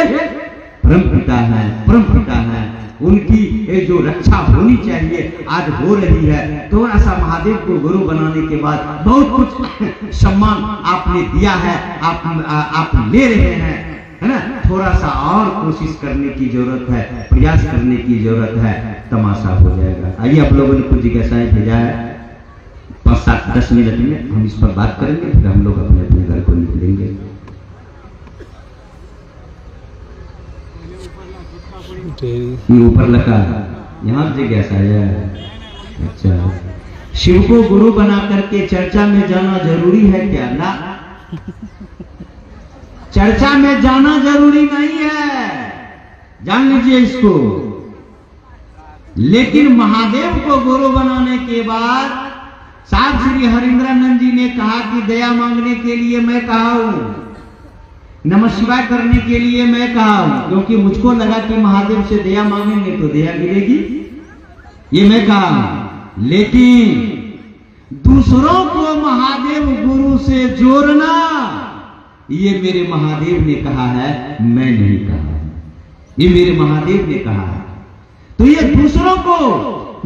परम पिता हैं, परम पिता हैं। उनकी ये जो रक्षा होनी चाहिए आज हो रही है। थोड़ा सा महादेव को गुरु बनाने के बाद बहुत कुछ सम्मान आपने दिया है, आप ले रहे हैं, है ना। थोड़ा सा और कोशिश करने की जरूरत है, प्रयास करने की जरूरत है, तमाशा हो जाएगा। आइए आप लोगों ने कुछ जिज्ञासाएं भेजा है, 5-7-10 मिनट में हम इस पर बात करेंगे, फिर हम लोग अपने अपने घर को निकलेंगे। ये ऊपर लगा यहाँ जिज्ञासा है। अच्छा, शिव को गुरु बना करके चर्चा में जाना जरूरी है क्या? ना, चर्चा में जाना जरूरी नहीं है, जान लीजिए इसको। लेकिन महादेव को गुरु बनाने के बाद साहब श्री हरिंद्रानंद जी ने कहा कि दया मांगने के लिए मैं कहा हूं, नमः शिवाय करने के लिए मैं कहा हूं, क्योंकि मुझको लगा कि महादेव से दया मांगेंगे तो दया गिरेगी, ये मैं कहा हूं। लेकिन दूसरों को महादेव गुरु से जोड़ना ये मेरे महादेव ने कहा है, मैं नहीं कहा, ये मेरे महादेव ने कहा है। तो ये दूसरों को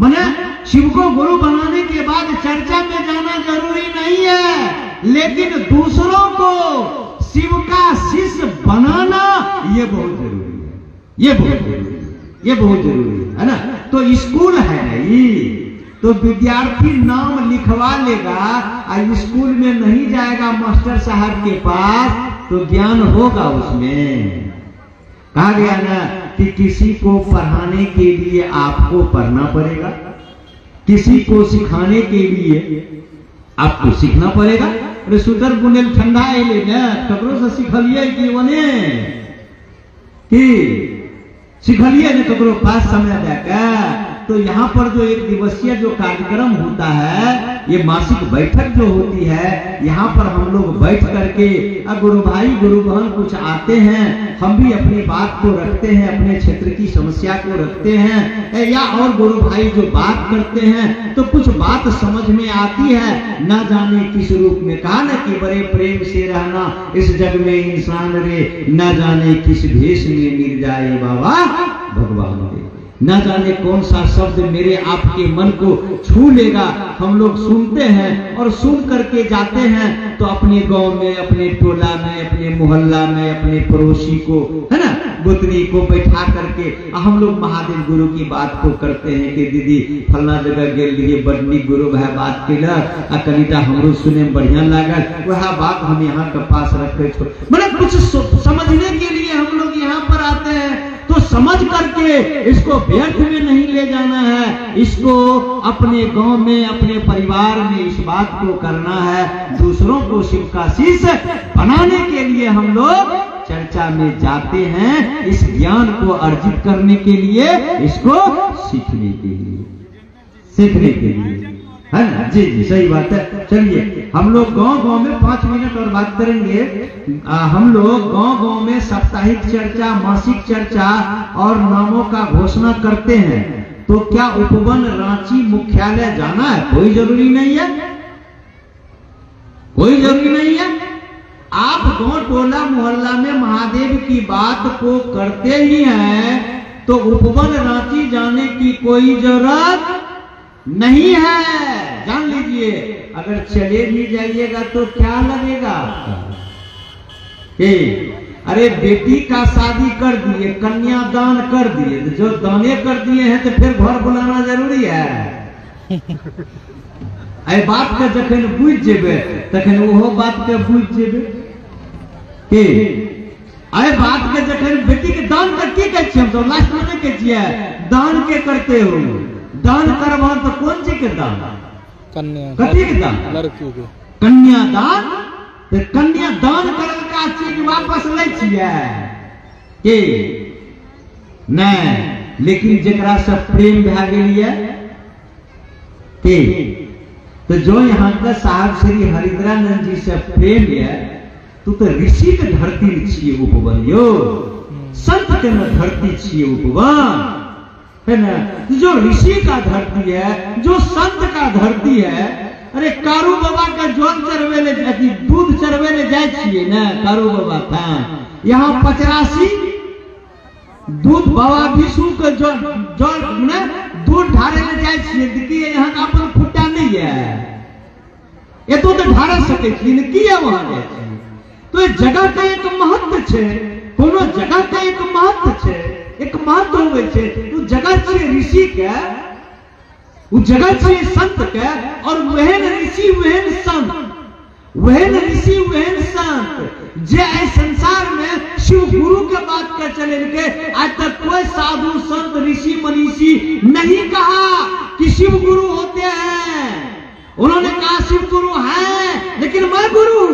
माने शिव को गुरु बनाने के बाद चर्चा में जाना जरूरी नहीं है, लेकिन दूसरों को शिव का शिष्य बनाना ये बहुत जरूरी है, ये बहुत जरूरी है, ये बहुत जरूरी है ना। तो स्कूल है नहीं, तो विद्यार्थी नाम लिखवा लेगा और स्कूल में नहीं जाएगा मास्टर साहब के पास तो ज्ञान होगा उसमें। कहा गया ना कि किसी को पढ़ाने के लिए आपको पढ़ना पड़ेगा, किसी को सिखाने के लिए आपको सीखना पड़ेगा। अरे सुतर बुनेल ठंडा एले ना ककरो से सिखलिए कि वने कि सिखलिए ने ककरो पास समय देगा। तो यहाँ पर जो एक दिवसीय जो कार्यक्रम होता है, ये मासिक बैठक जो होती है, यहाँ पर हम लोग बैठ करके गुरु भाई गुरु बहन कुछ आते हैं, हम भी अपनी बात को रखते हैं, अपने क्षेत्र की समस्या को रखते हैं, या और गुरु भाई जो बात करते हैं तो कुछ बात समझ में आती है, ना जाने किस रूप में। कहा ना कि बड़े प्रेम से रहना इस जग में इंसान रे, ना जाने किस भेष में मिल जाए बाबा भगवान रे। न जाने कौन सा शब्द मेरे आपके मन को छू लेगा। हम लोग सुनते हैं और सुन करके जाते हैं तो अपने गांव में, अपने टोला में, अपने मोहल्ला में, अपने पड़ोसी को, है ना, गोतनी को बैठा करके हम लोग महादेव गुरु की बात को करते हैं कि दीदी फलना जगह गेल लिए बड़नी गुरु भाई बात केला आ कनिटा हमरो सुने बढ़िया लागल, वह बात हम यहाँ के पास रखे छो। मतलब कुछ समझने के लिए हम लोग यहाँ पर आते हैं, तो समझ करके इसको व्यर्थ में नहीं ले जाना है, इसको अपने गांव में, अपने परिवार में इस बात को करना है। दूसरों को शिव का शिष्य बनाने के लिए हम लोग चर्चा में जाते हैं, इस ज्ञान को अर्जित करने के लिए, इसको सीखने के लिए, सीखने के लिए, है ना। जी जी सही बात है। चलिए हम लोग गांव-गांव में 5 मिनट और बात करेंगे। हम लोग गांव-गांव में साप्ताहिक चर्चा, मासिक चर्चा और नामों का घोषणा करते हैं। तो क्या उपवन रांची मुख्यालय जाना है? कोई जरूरी नहीं है, कोई जरूरी नहीं है। आप गांव टोला मोहल्ला में महादेव की बात को करते ही हैं तो उपवन रांची जाने की कोई जरूरत नहीं है, जान लीजिए। अगर चले भी जाइएगा तो क्या लगेगा? अरे बेटी का शादी कर दिए, कन्यादान कर दिए, जो दाने कर दिए हैं तो फिर घर बुलाना जरूरी है? एहि बात के जखन बुझि जेबै तखन ओहो बात के बुझि जेबै के एहि बात के जखन बेटी के दान के की कहै छियै हम तो लास्ट में कहै छियै दान के करते हो दान करबा तो कौन चीज के दान कन्या कथी के दान लड़की के कन्यादान तो कन्यादान करलका चीज वापस लै छियै के नहीं लेकिन जेकरा से प्रेम भए गेल ये के तो जो यहाँ का साहब श्री हरिद्रानंद जी से प्रेम है तू तो ऋषि के धरती छिए उपवन यो संत के न धरती छिए उपवन है ना जो ऋषि का धरती है जो संत का धरती है। अरे कारू बाबा का जल चढ़वे ले दूध चढ़वे ले जाए छिए ना कारू बाबा था यहाँ 85 दूध बाबा विष्णु के जल में दूध ढारे ले जाए छिए देखिए यहाँ का अपन फुट्टा नहीं है ये तो ढारे सके छिए ने किया वहां जाए छिए तो ये जगह का एक महत्व छे कोनो जगह का एक महत्व छे एक महत्व होवे छे तो जगह छे ऋषि के वो जगह छे संत के और वहन ऋषि वहन संत वहन ऋषि वहन संत जे इस संसार में शिव गुरु के बात कर चले के आज तक कोई साधु संत ऋषि मनीषी नहीं कहा कि शिव गुरु होते हैं। उन्होंने कहा शिव गुरु है लेकिन मैं गुरु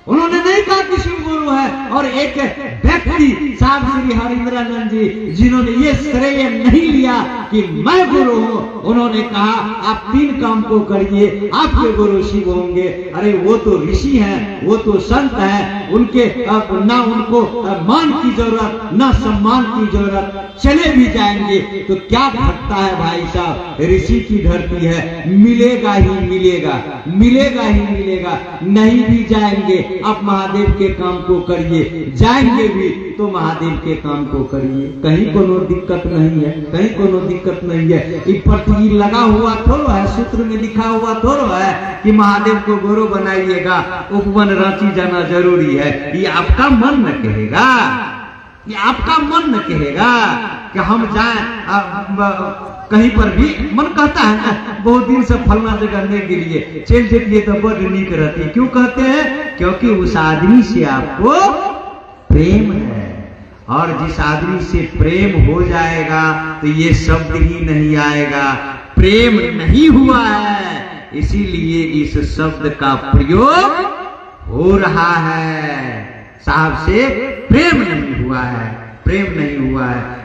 उन्होंने नहीं कहा कि शिव गुरु है। और एक व्यक्ति साहब श्री हरिद्रानंद जी जिन्होंने ये श्रेय नहीं लिया कि मैं गुरु हूं उन्होंने कहा आप 3 काम को करिए आपके गुरु शिव होंगे। अरे वो तो ऋषि हैं वो तो संत हैं उनके ना उनको मान की जरूरत ना सम्मान की जरूरत चले भी जाएंगे तो क्या घटता है भाई साहब ऋषि की धरती है मिलेगा ही मिलेगा नहीं भी जाएंगे आप महादेव के काम को करिए जाएंगे भी तो महादेव के काम को करिए कहीं कोनो दिक्कत नहीं है इस पर लगा हुआ थोड़ा है सूत्र में लिखा हुआ थोड़ा है कि महादेव को गुरु बनाइएगा उपवन रांची जाना जरूरी है। ये आपका मन न कहेगा कि हम जाएं कहीं पर भी मन कहता है ना बहुत दिन से फलना जगह नहीं के लिए चल जाइए तो बड़ नीक रहती है। क्यों कहते हैं क्योंकि उस आदमी से आपको प्रेम है और जिस आदमी से प्रेम हो जाएगा तो ये शब्द ही नहीं आएगा प्रेम नहीं हुआ है इसीलिए इस शब्द का प्रयोग हो रहा है। साहब से प्रेम नहीं हुआ है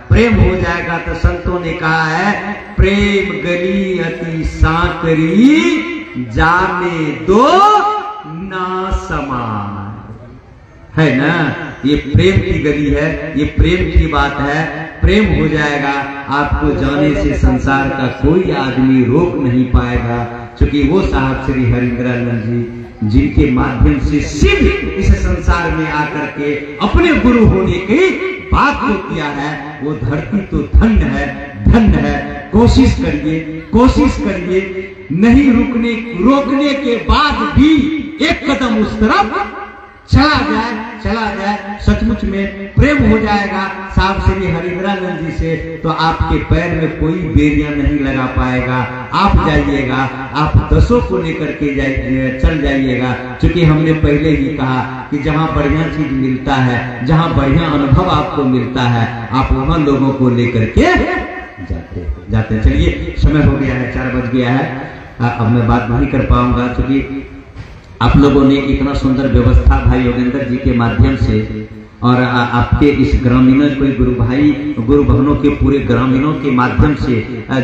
प्रेम हो जाएगा तो संतों ने कहा है प्रेम गली अति सांकरी जाने दो ना समान है ना। ये प्रेम की गली है ये प्रेम की बात है प्रेम हो जाएगा आपको जाने से संसार का कोई आदमी रोक नहीं पाएगा क्योंकि वो साहब श्री हरिद्रानंद जी जिनके माध्यम से सिर्फ इस संसार में आकर के अपने गुरु होने की बात को किया है वो धरती तो धन्य है। कोशिश करिए नहीं रोकने के बाद भी एक कदम उस तरफ चला जाए सचमुच में प्रेम हो जाएगा साहब श्री हरिद्रानंद जी से तो आपके पैर में कोई बेरियां नहीं लगा पाएगा। आप जाइएगा आप 10 को लेकर के चल जाइएगा क्योंकि हमने पहले ही कहा कि जहां बढ़िया चीज मिलता है जहां बढ़िया अनुभव आपको मिलता है आप वहां लोगों को लेकर के जाते। चलिए समय हो गया है 4 बज गया है अब मैं बात नहीं कर पाऊंगा क्योंकि आप लोगों ने इतना सुंदर व्यवस्था भाई योगेंद्र जी के माध्यम से और आपके इस ग्रामीणों कोई गुरु बहनों के पूरे ग्रामीणों के माध्यम से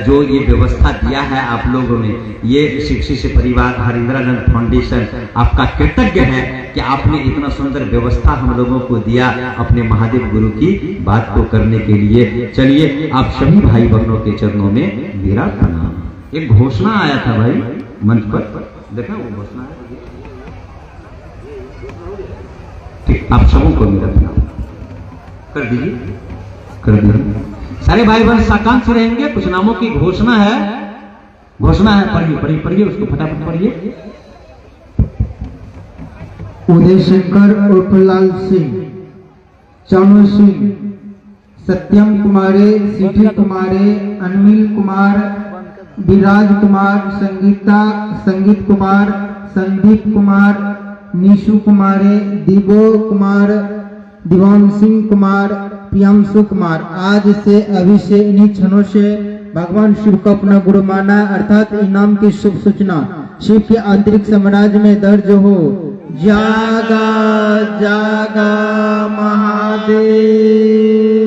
जो ये व्यवस्था दिया है आप लोगों ने ये शिक्षित परिवार हरिद्रानंद फाउंडेशन आपका कृतज्ञ है कि आपने इतना सुंदर व्यवस्था हम लोगों को दिया अपने महादेव गुरु की बात को करने के लिए। चलिए आप सभी भाई बहनों के चरणों में मेरा प्रणाम। एक घोषणा आया था भाई मंच पर देखा वो घोषणा आप सबों को मेरा प्रणाम कर दीजिए सारे भाई बहन साकांक्ष रहेंगे। कुछ नामों की घोषणा है पढ़िए उसको फटाफट पढ़िए। उदय शंकर उर्फलाल सिंह, चानू सिंह, सत्यम कुमारे, सिटी कुमारे, अनमिल कुमार, विराज कुमार, संगीत कुमार, संदीप कुमार, निशु कुमारे, दिवो कुमार, दिवान सिंह कुमार, प्रियांशु कुमार। आज से अभी से इन्हीं क्षणों से भगवान शिव को अपना गुरु माना, अर्थात इनाम की शुभ सूचना शिव के आंतरिक साम्राज्य में दर्ज हो। जागा जागा महादेव।